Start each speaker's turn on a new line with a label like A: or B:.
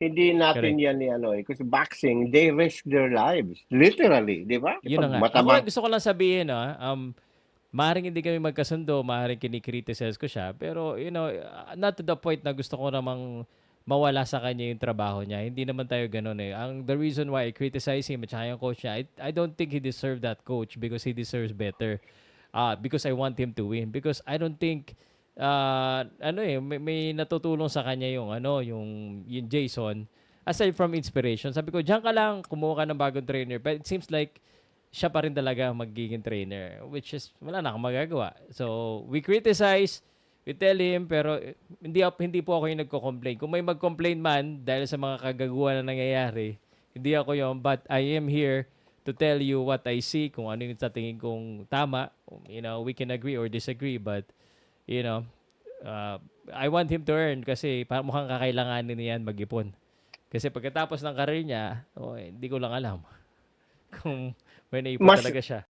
A: Hindi natin
B: Correct.
A: yan ni ano eh. Kasi boxing, they risk their lives. Literally, di ba?
B: Yun na
A: Pag
B: nga. Ako lang
A: matabang,
B: gusto ko lang sabihin, maaaring hindi kami magkasundo, maaaring kinikriticize ko siya, pero not to the point na gusto ko namang mawala sa kanya yung trabaho niya. Hindi naman tayo ganun eh. The reason why I criticize him at saka yung coach niya, I don't think he deserved that coach because he deserves better. Because I want him to win. Because I don't think may natutulong sa kanya yung Jason aside from inspiration. Sabi ko, diyan ka lang, kumuha ka ng bagong trainer. But it seems like siya pa rin talaga ang magiging trainer, which is wala na akong magagawa. So, we criticize, we tell him, pero hindi po ako yung nagko-complain. Kung may mag-complain man dahil sa mga kagaguhan na nangyayari, hindi ako yon, but I am here to tell you what I see, kung ano yung sa tingin kong tama. We can agree or disagree, but you know, uh, I want him to earn kasi mukhang kakailanganin niya yan mag-ipon. Kasi pagkatapos ng career niya, hindi ko lang alam kung may naipon
A: mas
B: talaga siya.